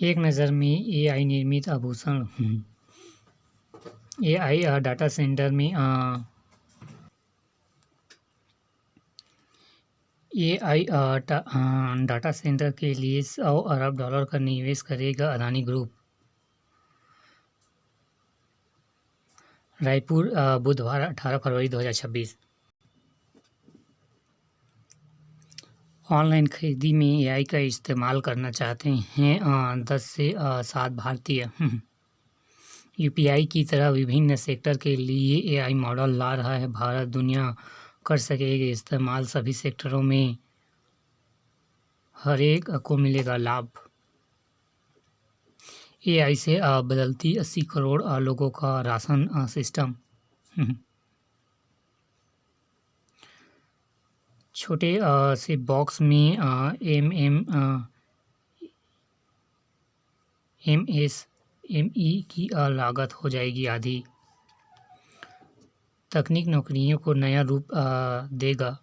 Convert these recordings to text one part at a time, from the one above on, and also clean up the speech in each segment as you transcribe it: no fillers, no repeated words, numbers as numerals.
एक नज़र में एआई निर्मित आभूषण। एआई डाटा सेंटर में एआई डाटा सेंटर के लिए $100 अरब का निवेश करेगा अदानी ग्रुप। रायपुर बुधवार 18 फरवरी 2026। ऑनलाइन खरीदी में एआई का इस्तेमाल करना चाहते हैं 10 से 7 भारतीय। यूपीआई की तरह विभिन्न सेक्टर के लिए एआई मॉडल ला रहा है भारत। दुनिया कर सकेगी इस्तेमाल, सभी सेक्टरों में हर एक को मिलेगा लाभ। एआई से बदलती 80 करोड़ लोगों का राशन सिस्टम। छोटे से बॉक्स में एमएसएमई की लागत हो जाएगी आधी। तकनीक नौकरियों को नया रूप देगा।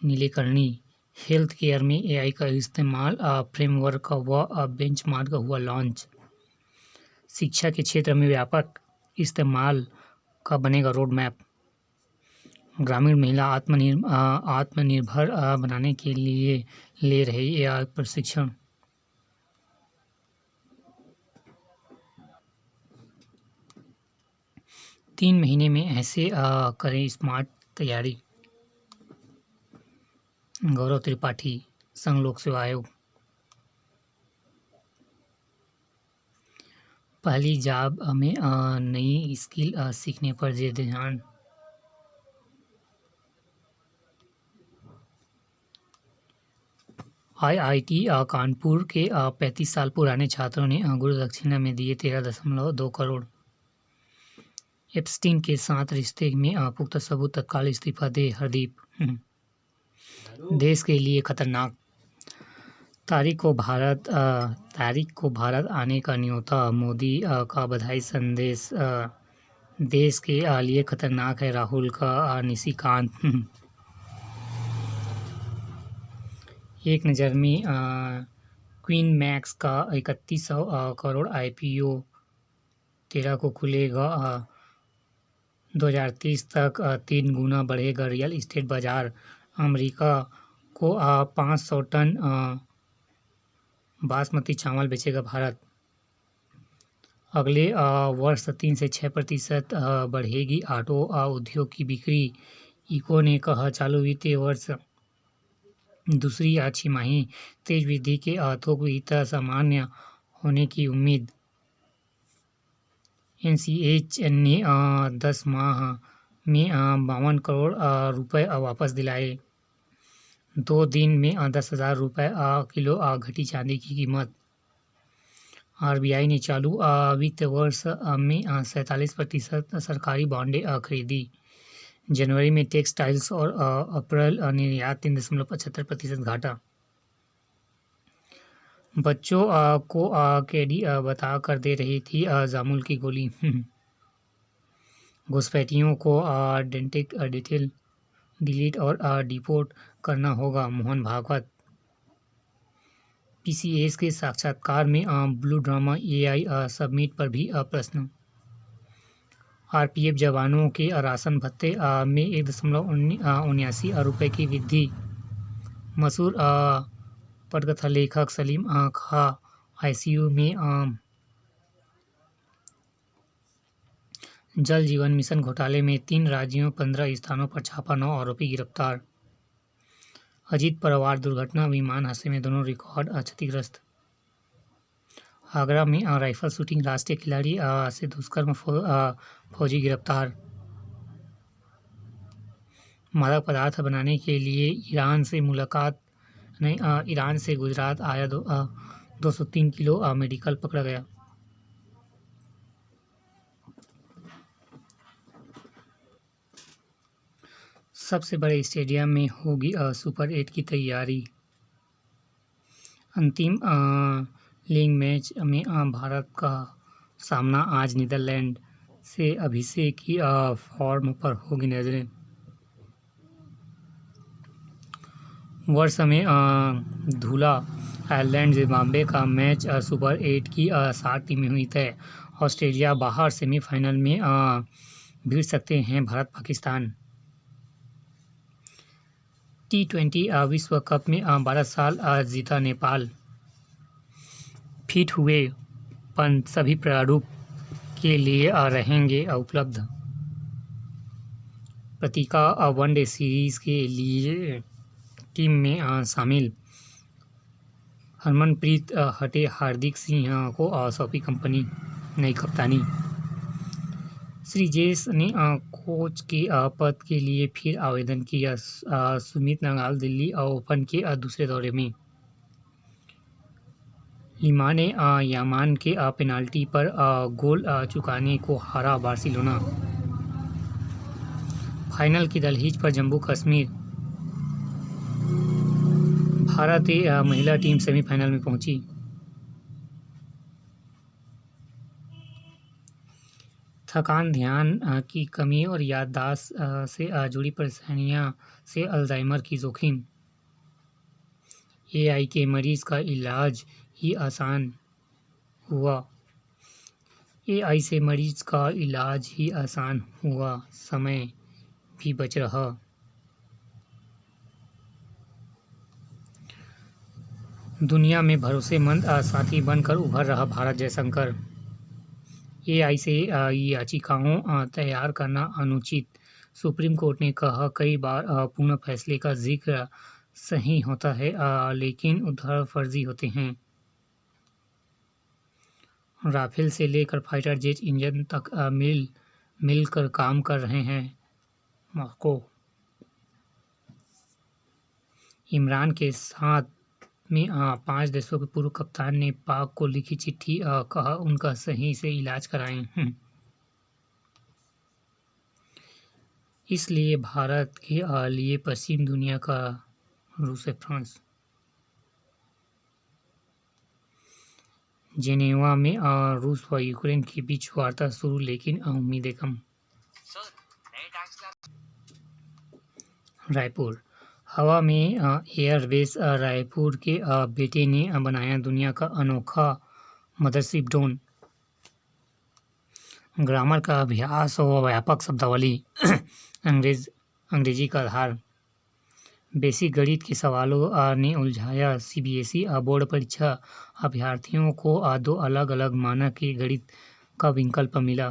नीलेकर्णी। हेल्थ केयर में एआई का इस्तेमाल, फ्रेमवर्क का हुआ बेंचमार्क हुआ लॉन्च। शिक्षा के क्षेत्र में व्यापक इस्तेमाल का बनेगा रोड मैप। ग्रामीण महिला आत्मनिर्भर बनाने के लिए ले रही एआई प्रशिक्षण। तीन महीने में ऐसे करें स्मार्ट तैयारी। गौरव त्रिपाठी, संघ लोक सेवा आयोग। पहली जॉब में नई स्किल सीखने पर दे ध्यान। आईआईटी कानपुर के 35 साल पुराने छात्रों ने गुरु दक्षिणा में दिए 13.2 करोड़। एप्स्टीन के साथ रिश्ते में पुख्ता सबूत, तत्काल इस्तीफा दे हरदीप। देश के लिए खतरनाक। तारिक को भारत आने का न्योता। मोदी का बधाई संदेश। देश के लिए खतरनाक है राहुल का निशिकांत। एक नज़र में क्वीन मैक्स का 3100 करोड़ आईपीओ 13 को खुलेगा। 2030 तक 3 गुना बढ़ेगा रियल एस्टेट बाजार। अमेरिका को 500 टन बासमती चावल बेचेगा भारत। अगले वर्ष 3 से 6% बढ़ेगी ऑटो उद्योग की बिक्री। इको ने कहा चालू वित्तीय वर्ष दूसरी छमाही तेज वृद्धि के थोक वित्त सामान्य होने की उम्मीद। एनसीएच ने 10 माह में 52 करोड़ रुपए वापस दिलाए। 2 दिन में 10,000 रुपये किलो घटी चांदी की कीमत। आरबीआई ने चालू वित्त वर्ष में 47% सरकारी बॉन्डें खरीदी। जनवरी में टेक्सटाइल्स और अप्रैल निर्यात 3.75% घाटा। बच्चों को कैदी बता कर दे रही थी जामुन की गोली। घुसपैठियों को डिटेल डिलीट और डिपोर्ट करना होगा, मोहन भागवत। पीसीएस के साक्षात्कार में ब्लू ड्रामा एआई सबमिट पर भी प्रश्न। आरपीएफ जवानों के राशन भत्ते में 1.79 रुपये की वृद्धि। मशहूर पटकथा लेखक सलीम खां आईसीयू में। जल जीवन मिशन घोटाले में 3 राज्यों 15 स्थानों पर छापा, 9 आरोपी गिरफ्तार। अजीत पवार दुर्घटना, विमान हादसे में दोनों रिकॉर्ड क्षतिग्रस्त। आगरा में राइफल शूटिंग, राष्ट्रीय खिलाड़ी से दुष्कर्म, फौजी गिरफ्तार। मादक पदार्थ बनाने के लिए ईरान से गुजरात आया 203 किलो मेडिकल पकड़ा गया। सबसे बड़े स्टेडियम में होगी सुपर 8 की तैयारी। अंतिम लीग मैच में भारत का सामना आज नीदरलैंड से। अभिषेक की फॉर्म पर होगी नजरें। वर्ष में धूला आयरलैंड जिम्बाब्वे का मैच सुपर 8 की 7 टीमें हुई तय। ऑस्ट्रेलिया बाहर, सेमीफाइनल में भिड़ सकते हैं भारत पाकिस्तान। T20 विश्व कप में 12 साल जीता नेपाल। फिट हुए पंत सभी प्रारूप के लिए रहेंगे उपलब्ध। पत्रिका वनडे सीरीज के लिए टीम में शामिल। हरमनप्रीत हटे, हार्दिक सिंह को सौंपी कंपनी नई कप्तानी। श्रीजेश ने कोच के पद के लिए फिर आवेदन किया। सुमित नागल दिल्ली ओपन के दूसरे दौरे में। लिमा ने यामान के पेनाल्टी पर गोल चुकाने को हारा बार्सिलोना। फाइनल की दहलीज पर जम्मू कश्मीर। भारतीय महिला टीम सेमीफाइनल में पहुंची। थकान, ध्यान की कमी और याददाश्त से जुड़ी परेशानियां से अल्जाइमर की जोखिम। AI के मरीज का इलाज ही आसान हुआ। AI से मरीज का इलाज ही आसान हुआ, समय भी बच रहा। दुनिया में भरोसेमंद साथी बनकर उभर रहा भारत। जयशंकर। AI से याचिकाओं तैयार करना अनुचित। सुप्रीम कोर्ट ने कहा, कई बार पूर्ण फैसले का जिक्र सही होता है लेकिन उधर फर्जी होते हैं। राफेल से लेकर फाइटर जेट इंजन तक मिलकर काम कर रहे हैं मॉस्को। इमरान के साथ में 5 देशों के पूर्व कप्तान ने पाक को लिखी चिट्ठी, कहा उनका सही से इलाज कराएं। इसलिए भारत के लिए पश्चिम दुनिया का रूस है फ्रांस। जेनेवा में रूस व यूक्रेन के बीच वार्ता शुरू, लेकिन उम्मीदें कम। रायपुर। हवा में एयरबेस रायपुर के बेटे ने बनाया दुनिया का अनोखा मदरशिप ड्रोन। ग्रामर का अभ्यास और व्यापक शब्दावली। अंग्रेजी का आधार। बेसिक गणित के सवालों ने उलझाया CBSE बोर्ड परीक्षा। अभ्यर्थियों को 2 अलग अलग मानक के गणित का विकल्प मिला।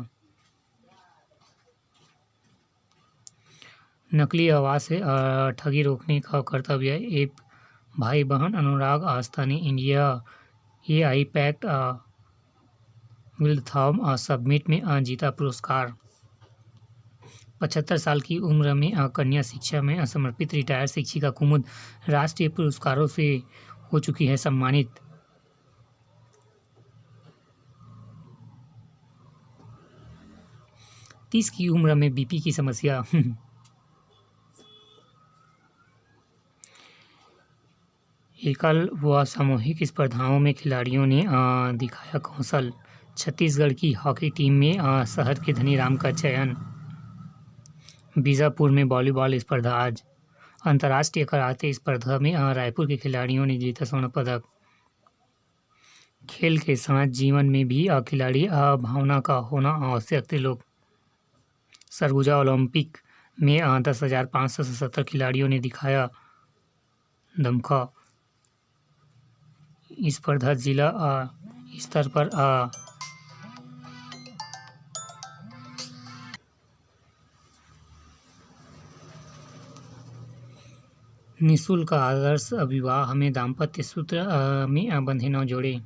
नकली आवाज से ठगी रोकने का कर्तव्य ऐप। भाई बहन अनुराग आस्था ने इंडिया AI पैक्ट विल्थॉम समिट में जीता पुरस्कार। 75 साल की उम्र में कन्या शिक्षा में समर्पित रिटायर्ड शिक्षिका कुमुद राष्ट्रीय पुरस्कारों से हो चुकी है सम्मानित। तीस की उम्र में BP की समस्या। एकल व सामूहिक स्पर्धाओं में खिलाड़ियों ने दिखाया कौशल। छत्तीसगढ़ की हॉकी टीम में शहर के धनीराम का चयन। बीजापुर में वॉलीबॉल स्पर्धा आज। अंतर्राष्ट्रीय कराटे स्पर्धा में रायपुर के खिलाड़ियों ने जीता स्वर्ण पदक। खेल के साथ जीवन में भी खिलाड़ी भावना का होना आवश्यक। त्रिलोक। सरगुजा ओलंपिक में 10,577 खिलाड़ियों ने दिखाया दमखम। स्पर्धा जिला स्तर पर निःशुल्क आदर्श विवाह में दाम्पत्य सूत्र में बंधे 9 जोड़े।